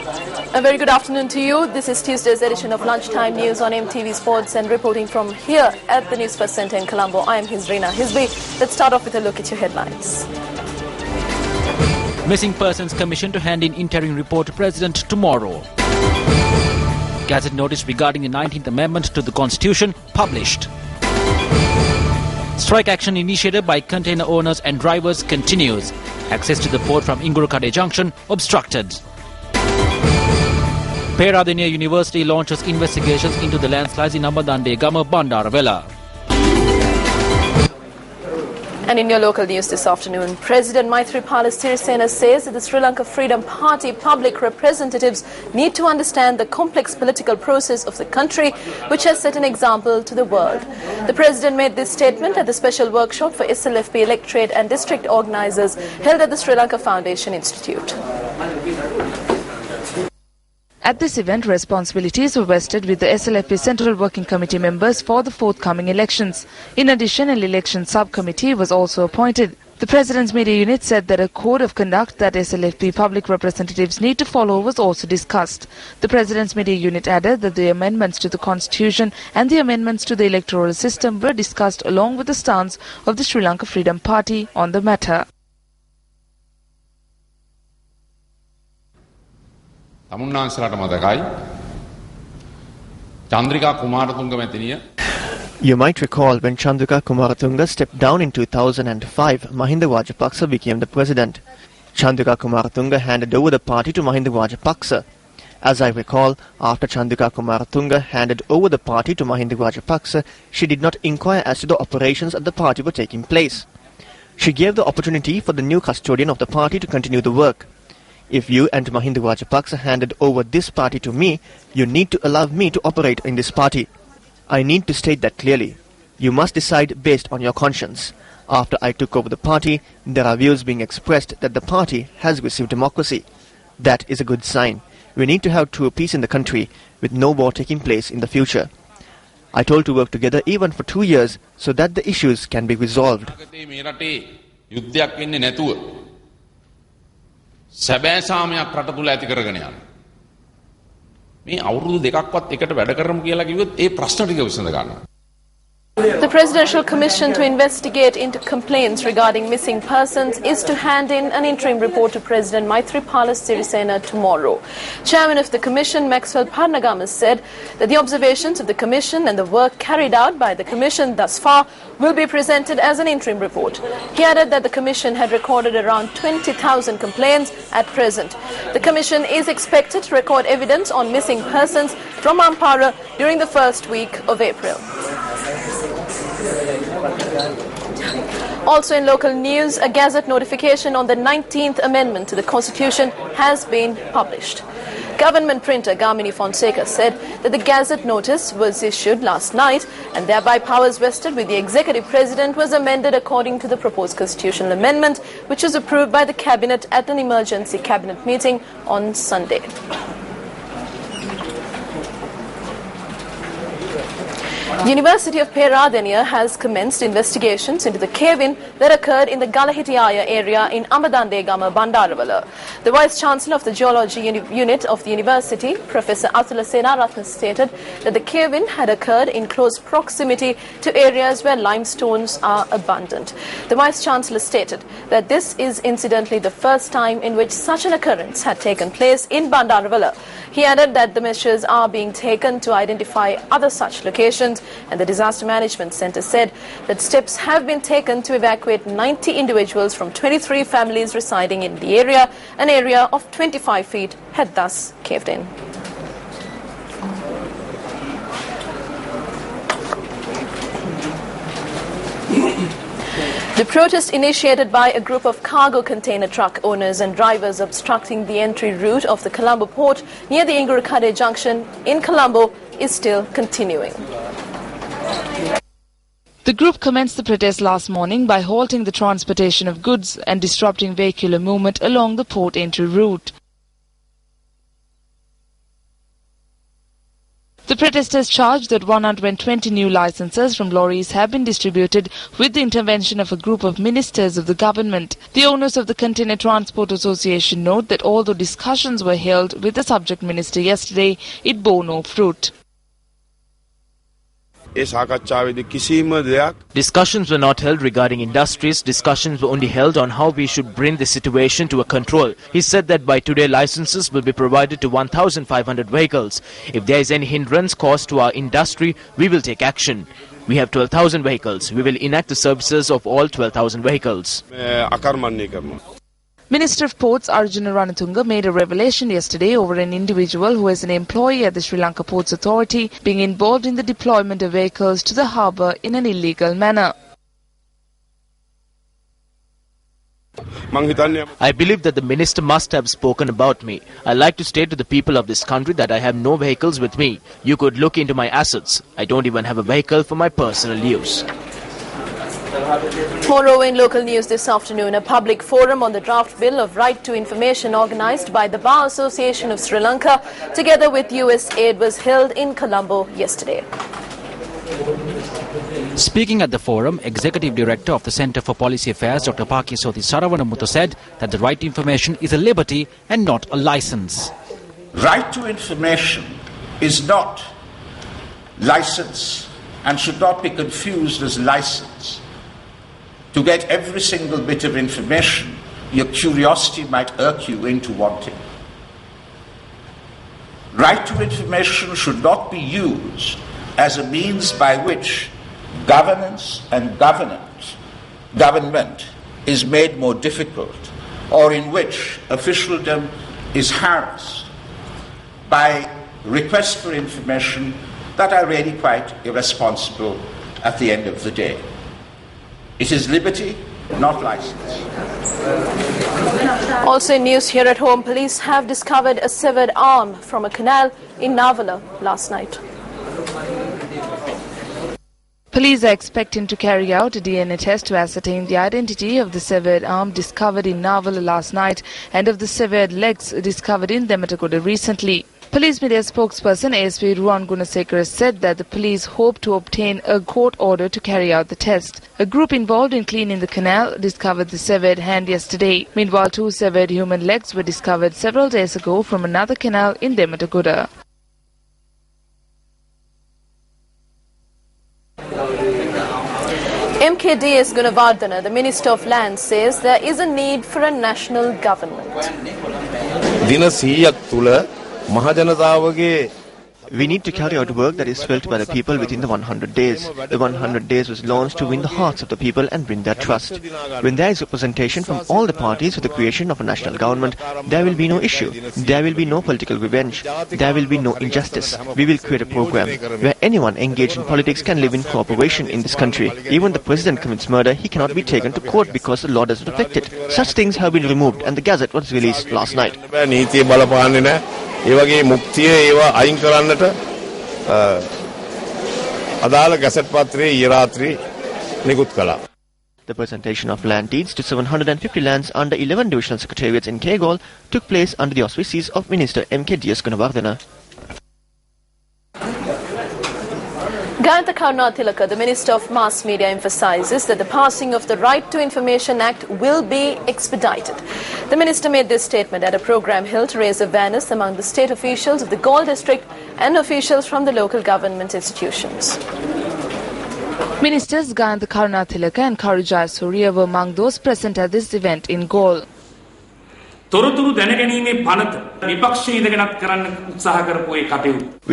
A very good afternoon to you. This is Tuesday's edition of Lunchtime News on MTV Sports, and reporting from here at the Newsfirst Centre in Colombo, I am Hizrina Hizbi. Let's start off with a look at your headlines. Missing Persons Commission to hand in interim report to President tomorrow. Gazette notice regarding the 19th Amendment to the Constitution published. Strike action initiated by container owners and drivers continues. Access to the port from Ingurukade Junction obstructed. Peradeniya University launches investigations into the landslides in Amadande Gama Bandaravela. And in your local news this afternoon, President Maithripala Sirisena says that the Sri Lanka Freedom Party public representatives need to understand the complex political process of the country, which has set an example to the world. The President made this statement at the special workshop for SLFP electorate and district organisers held at the Sri Lanka Foundation Institute. At this event, responsibilities were vested with the SLFP Central Working Committee members for the forthcoming elections. In addition, an election subcommittee was also appointed. The President's media unit said that a code of conduct that SLFP public representatives need to follow was also discussed. The President's media unit added that the amendments to the Constitution and the amendments to the electoral system were discussed along with the stance of the Sri Lanka Freedom Party on the matter. You might recall when Chandrika Kumaratunga stepped down in 2005, Mahinda Rajapaksa became the president. Chandrika Kumaratunga handed over the party to Mahinda Rajapaksa. As I recall, after Chandrika Kumaratunga handed over the party to Mahinda Rajapaksa, she did not inquire as to the operations at the party were taking place. She gave the opportunity for the new custodian of the party to continue the work. If you and Mahinda Rajapaksa handed over this party to me, you need to allow me to operate in this party. I need to state that clearly. You must decide based on your conscience. After I took over the party, there are views being expressed that the party has received democracy. That is a good sign. We need to have true peace in the country, with no war taking place in the future. I told to work together even for 2 years so that the issues can be resolved. සැබෑ සාමයක් රට තුල ඇති කරගෙන යන්න. මේ අවුරුදු දෙකක්වත් එකට වැඩ කරමු කියලා කිව්වොත් ඒ ප්‍රශ්න ටික විසඳ ගන්නවා. The Presidential Commission to investigate into complaints regarding missing persons is to hand in an interim report to President Maithripala Sirisena tomorrow. Chairman of the Commission, Maxwell Parnagamas, said that the observations of the Commission and the work carried out by the Commission thus far will be presented as an interim report. He added that the Commission had recorded around 20,000 complaints at present. The Commission is expected to record evidence on missing persons from Ampara during the first week of April. Also in local news, a Gazette notification on the 19th Amendment to the Constitution has been published. Government printer Gamini Fonseca said that the Gazette notice was issued last night and thereby powers vested with the Executive President was amended according to the proposed constitutional amendment, which was approved by the Cabinet at an emergency Cabinet meeting on Sunday. The University of Peradeniya has commenced investigations into the cave-in that occurred in the Galahitiyaya area in Amadande Gama Bandaravela. The Vice-Chancellor of the Geology Unit of the University, Professor Atula Senaratne, stated that the cave-in had occurred in close proximity to areas where limestones are abundant. The Vice-Chancellor stated that this is incidentally the first time in which such an occurrence had taken place in Bandaravela. He added that the measures are being taken to identify other such locations, and the Disaster Management Centre said that steps have been taken to evacuate 90 individuals from 23 families residing in the area. An area of 25 feet had thus caved in. The protest initiated by a group of cargo container truck owners and drivers obstructing the entry route of the Colombo port near the Ingurukade Junction in Colombo is still continuing. The group commenced the protest last morning by halting the transportation of goods and disrupting vehicular movement along the port entry route. The protesters charged that 120 new licenses from lorries have been distributed with the intervention of a group of ministers of the government. The owners of the Container Transport Association note that although discussions were held with the subject minister yesterday, it bore no fruit. Discussions were not held regarding industries. Discussions were only held on how we should bring the situation to a control. He said that by today licenses will be provided to 1,500 vehicles. If there is any hindrance caused to our industry, we will take action. We have 12,000 vehicles. We will enact the services of all 12,000 vehicles. Minister of Ports Arjuna Ranatunga made a revelation yesterday over an individual who is an employee at the Sri Lanka Ports Authority being involved in the deployment of vehicles to the harbour in an illegal manner. I believe that the minister must have spoken about me. I like to state to the people of this country that I have no vehicles with me. You could look into my assets. I don't even have a vehicle for my personal use. Moreover, in local news this afternoon, a public forum on the draft bill of right to information organised by the Bar Association of Sri Lanka together with US aid was held in Colombo yesterday. Speaking at the forum, Executive Director of the Centre for Policy Affairs, Dr. Pakisothi Saravanamuthu, said that the right to information is a liberty and not a license. Right to information is not license and should not be confused as license. To get every single bit of information, your curiosity might irk you into wanting. Right to information should not be used as a means by which governance and government is made more difficult, or in which officialdom is harassed by requests for information that are really quite irresponsible at the end of the day. It is liberty, not license. Also in news here at home, police have discovered a severed arm from a canal in Navala last night. Police are expecting to carry out a DNA test to ascertain the identity of the severed arm discovered in Navala last night and of the severed legs discovered in Dematagoda recently. Police media spokesperson ASP Ruan Gunasekara said that the police hope to obtain a court order to carry out the test. A group involved in cleaning the canal discovered the severed hand yesterday. Meanwhile, 2 severed human legs were discovered several days ago from another canal in Dematagoda. MKDS Gunawardana, the Minister of Lands, says there is a need for a national government. We need to carry out work that is felt by the people within the 100 days. The 100 days was launched to win the hearts of the people and win their trust. When there is representation from all the parties for the creation of a national government, there will be no issue. There will be no political revenge. There will be no injustice. We will create a program where anyone engaged in politics can live in cooperation in this country. Even the president commits murder, he cannot be taken to court because the law doesn't affect it. Such things have been removed and the Gazette was released last night. ඒ මුක්තිය ඒවා අයින් කරන්නට අදාළ gazette පත්‍රයේ ඊ රාත්‍රී නිකුත් කළා. The presentation of land deeds to 750 lands under 11 divisional secretariats in Kegol took place under the auspices of Minister MKDS Gunawardana. Gayantha Karunatilaka, the Minister of Mass Media, emphasises that the passing of the Right to Information Act will be expedited. The Minister made this statement at a programme held to raise awareness among the state officials of the Galle district and officials from the local government institutions. Ministers Gayantha Karunatilaka and Karujaya Surya were among those present at this event in Galle. We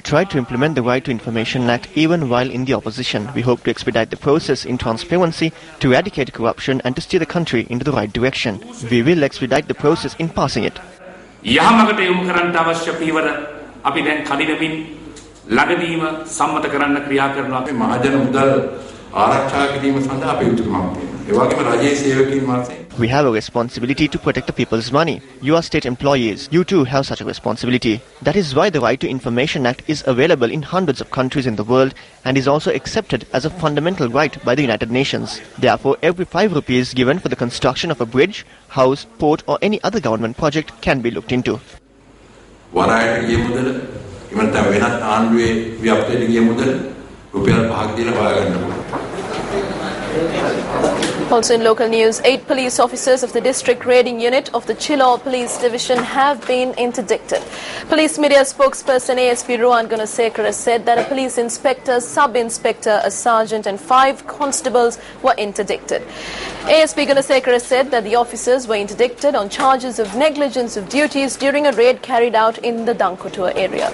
tried to implement the Right to Information Act even while in the opposition. We hope to expedite the process in transparency, to eradicate corruption and to steer the country into the right direction. We will expedite the process in passing it. We have a responsibility to protect the people's money. You are state employees. You too have such a responsibility. That is why the Right to Information Act is available in hundreds of countries in the world and is also accepted as a fundamental right by the United Nations. Therefore, every 5 rupees given for the construction of a bridge, house, port or any other government project can be looked into. එහෙම නැත්නම් වෙනත් ආණ්ඩුවේ ව්‍යාප්තියට ගිය මුදල් රුපියල් 5ක් දීලා හොයාගන්න පුළුවන්. Also in local news, 8 police officers of the district raiding unit of the Chilaw Police Division have been interdicted. Police media spokesperson ASP Rohan Gunasekara said that a police inspector, sub-inspector, a sergeant and 5 constables were interdicted. ASP Gunasekara said that the officers were interdicted on charges of negligence of duties during a raid carried out in the Dankotua area.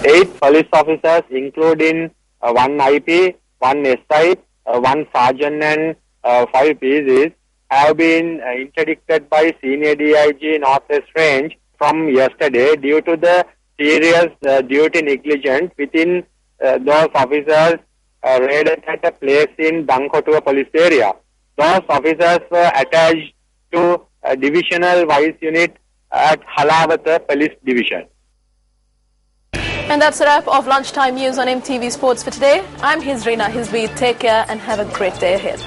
8 police officers, including 1 IP, 1 SI, 1 sergeant and 5 PCs, have been interdicted by Senior DIG Northwest Range from yesterday due to the serious duty negligence within those officers raided at a place in Dankotua police area. Those officers were attached to a divisional vice unit at Halawata Police Division. And that's a wrap of Lunchtime News on MTV Sports for today. I'm Hizrina Hizbi. Take care and have a great day ahead.